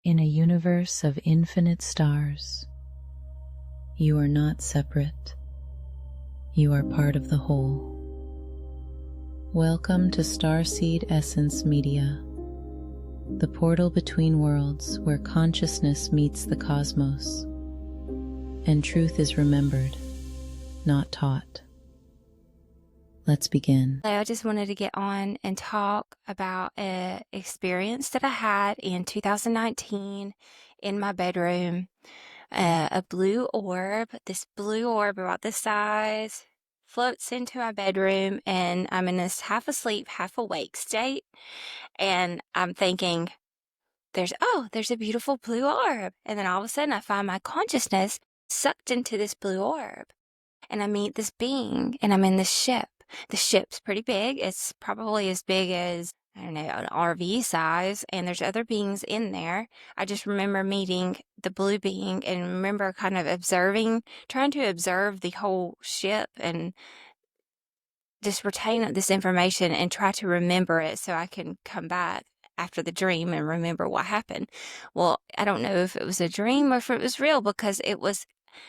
In a universe of infinite stars, you are not separate. You are part of the whole. Welcome to Starseed Essence Media, the portal between worlds where consciousness meets the cosmos, and truth is remembered, not taught. Let's begin. I just wanted to get on and talk about an experience that I had in 2019 in my bedroom. A blue orb, this blue orb about this size, floats into my bedroom, and I'm in this half asleep, half awake state. And I'm thinking, there's a beautiful blue orb. And then all of a sudden I find my consciousness sucked into this blue orb. And I meet this being, and I'm in this ship. The ship's pretty big. It's probably as big as, I don't know, an RV size, and there's other beings in there. I just remember meeting the blue being and remember kind of trying to observe the whole ship and just retain this information and try to remember it so I can come back after the dream and remember what happened. Well, I don't know if it was a dream or if it was real, because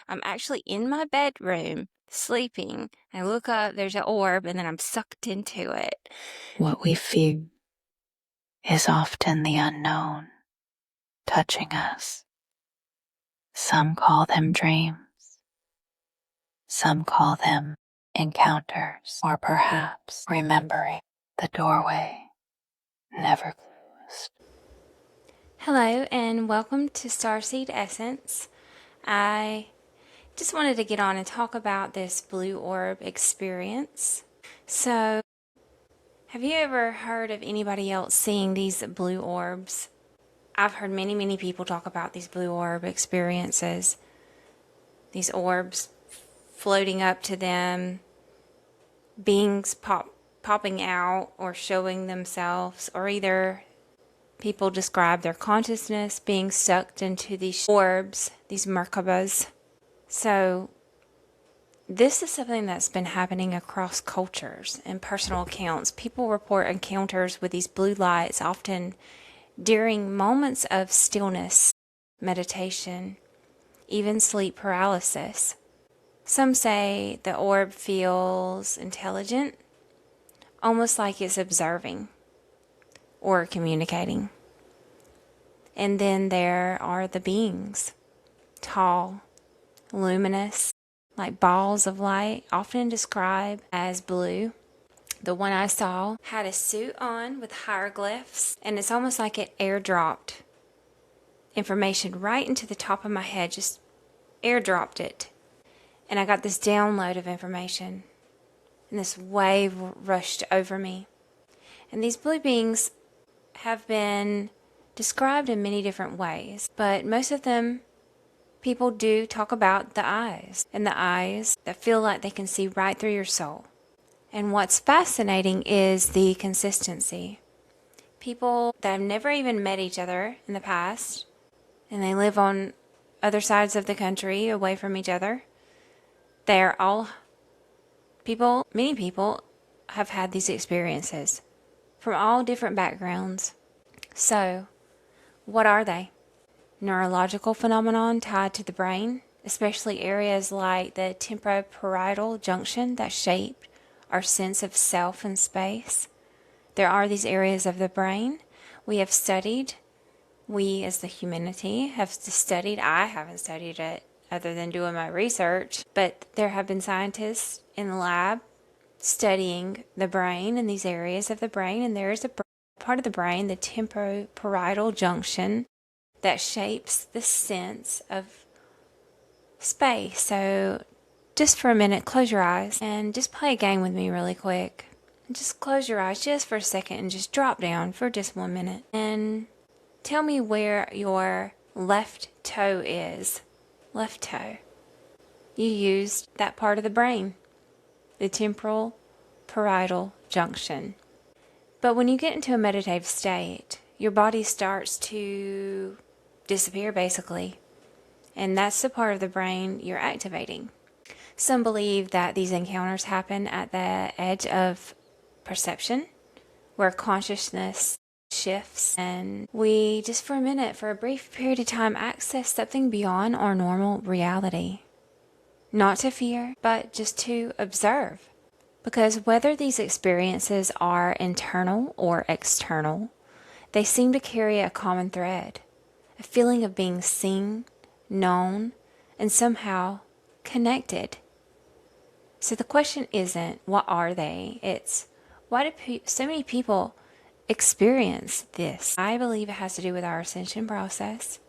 I'm actually in my bedroom sleeping. I look up, there's an orb, and then I'm sucked into it. What we fear is often the unknown touching us. Some call them dreams. Some call them encounters, or perhaps remembering the doorway never closed. Hello, and welcome to Starseed Essence. I just wanted to get on and talk about this blue orb experience. So, have you ever heard of anybody else seeing these blue orbs? I've heard many people talk about these blue orb experiences. These orbs floating up to them, beings popping out or showing themselves, or either people describe their consciousness being sucked into these orbs, these Merkabas. So this is something that's been happening across cultures and personal accounts. People report encounters with these blue lights, often during moments of stillness, meditation, even sleep paralysis. Some say the orb feels intelligent, almost like it's observing or communicating. And then there are the beings, tall, luminous, like balls of light, often described as blue. The one I saw had a suit on with hieroglyphs, and it's almost like it airdropped information right into the top of my head, just airdropped it. And I got this download of information, and this wave rushed over me. And these blue beings have been described in many different ways, but most of them, people do talk about the eyes, and the eyes that feel like they can see right through your soul. And what's fascinating is the consistency. People that have never even met each other in the past, and they live on other sides of the country away from each other, they're all people, many people have had these experiences from all different backgrounds. So, what are they? Neurological phenomenon tied to the brain, especially areas like the temporoparietal junction that shape our sense of self and space. There are these areas of the brain we as the humanity have studied. I haven't studied it other than doing my research, but there have been scientists in the lab studying the brain and these areas of the brain, and there is a part of the brain, the temporoparietal junction, that shapes the sense of space. So just for a minute, close your eyes and just play a game with me really quick. Just close your eyes just for a second and just drop down for just 1 minute and tell me where your left toe is. Left toe. You used that part of the brain, the temporal parietal junction. But when you get into a meditative state, your body starts to disappear basically. And that's the part of the brain you're activating. Some believe that these encounters happen at the edge of perception, where consciousness shifts, and we just for a minute, for a brief period of time, access something beyond our normal reality. Not to fear, but just to observe. Because whether these experiences are internal or external, they seem to carry a common thread, a feeling of being seen, known, and somehow connected. So the question isn't, what are they? It's, why do so many people experience this? I believe it has to do with our ascension process,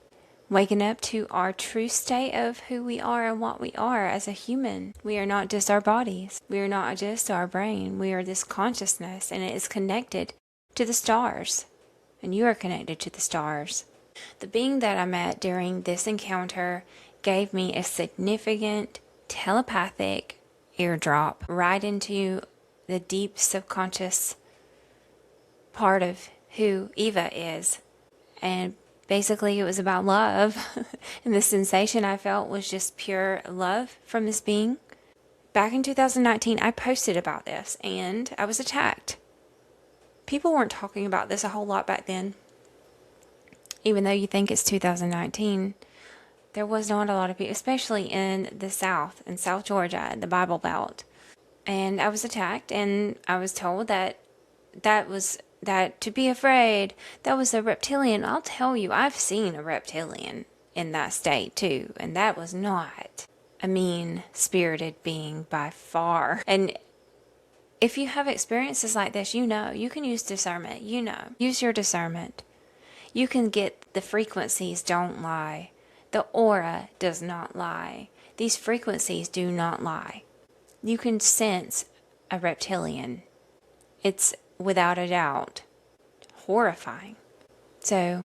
waking up to our true state of who we are and what we are as a human. We are not just our bodies. We are not just our brain. We are this consciousness, and it is connected to the stars. And you are connected to the stars. The being that I met during this encounter gave me a significant telepathic airdrop right into the deep subconscious part of who Eva is. And basically it was about love. And the sensation I felt was just pure love from this being. Back in 2019, I posted about this and I was attacked. People weren't talking about this a whole lot back then. Even though you think it's 2019, there was not a lot of people, especially in the South, in South Georgia, the Bible Belt. And I was attacked, and I was told that to be afraid, that was a reptilian. I'll tell you, I've seen a reptilian in that state too, and that was not a mean-spirited being by far. And if you have experiences like this, you know, you can use discernment, use your discernment. You can get the frequencies don't lie. The aura does not lie. These frequencies do not lie. You can sense a reptilian. It's without a doubt horrifying. So,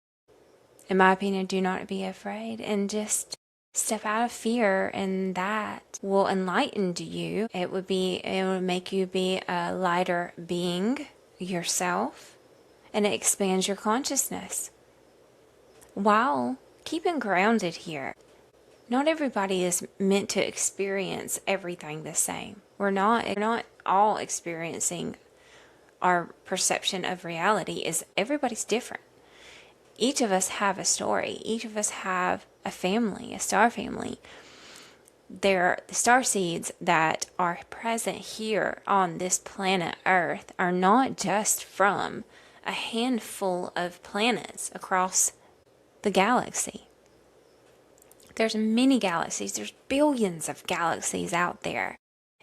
in my opinion, do not be afraid and just step out of fear, and that will enlighten you. It would make you be a lighter being yourself, and it expands your consciousness while keeping grounded here. Not everybody is meant to experience everything the same. We're not all experiencing our perception of reality. Everybody's different. Each of us have a story. Each of us have a family, a star family. The star seeds that are present here on this planet Earth are not just from a handful of planets across the galaxy. There's many galaxies. There's billions of galaxies out there.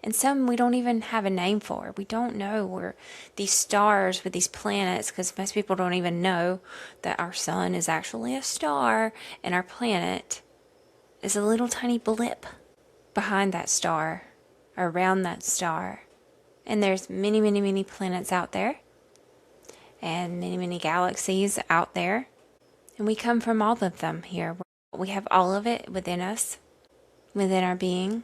And some we don't even have a name for. We don't know where these stars with these planets, because most people don't even know that our sun is actually a star and our planet is a little tiny blip behind that star, around that star. And there's many, many, many planets out there and many, many galaxies out there. And we come from all of them here. We have all of it within us, within our being.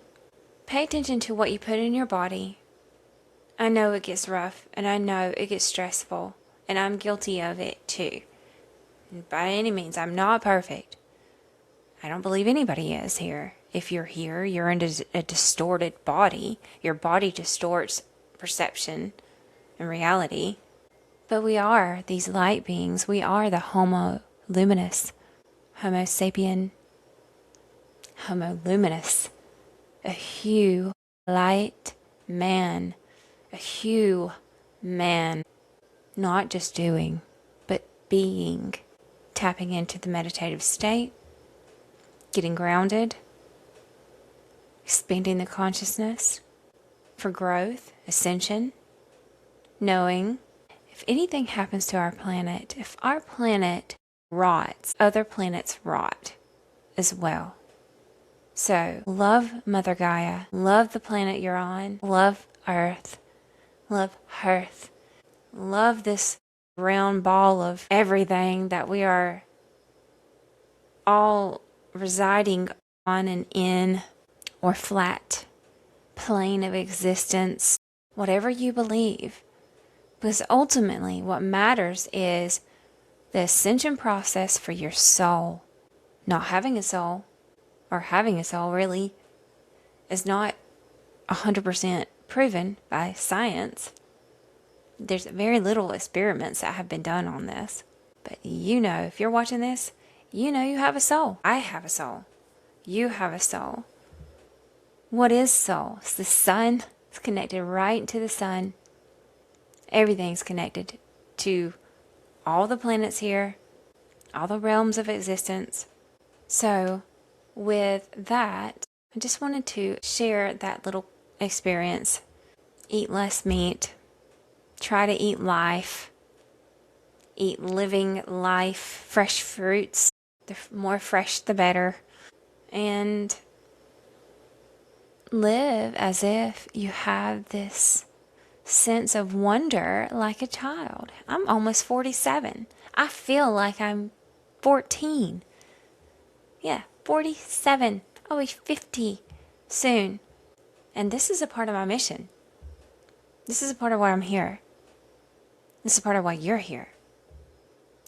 Pay attention to what you put in your body. I know it gets rough, and I know it gets stressful, and I'm guilty of it too. By any means, I'm not perfect. I don't believe anybody is here. If you're here, you're in a distorted body. Your body distorts perception and reality. But we are these light beings. We are the Homo Luminous, Homo sapien, Homo Luminous, a hue light man, a hue man, not just doing, but being, tapping into the meditative state, getting grounded, expanding the consciousness for growth, ascension, knowing if anything happens to our planet, if our planet rots, other planets rot as well. So love Mother Gaia, love the planet you're on, love Earth, love Hearth, love this round ball of everything that we are all residing on and in, or flat plane of existence, whatever you believe. Because ultimately what matters is the ascension process for your soul. Not having a soul, or having a soul really, is not 100% proven by science. There's very little experiments that have been done on this. But you know, if you're watching this, you know you have a soul. I have a soul. You have a soul. What is soul? It's the sun. It's connected right to the sun. Everything's connected to all the planets here, all the realms of existence. So, with that, I just wanted to share that little experience. Eat less meat. Try to eat life. Eat living life, fresh fruits. The more fresh, the better. And live as if you have this sense of wonder like a child. I'm almost 47. I feel like I'm 14. Yeah, 47. I'll be 50 soon. And this is a part of my mission. This is a part of why I'm here. This is a part of why you're here.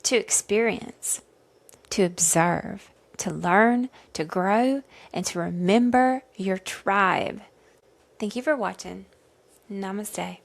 To experience, to observe, to learn, to grow, and to remember your tribe. Thank you for watching. Namaste.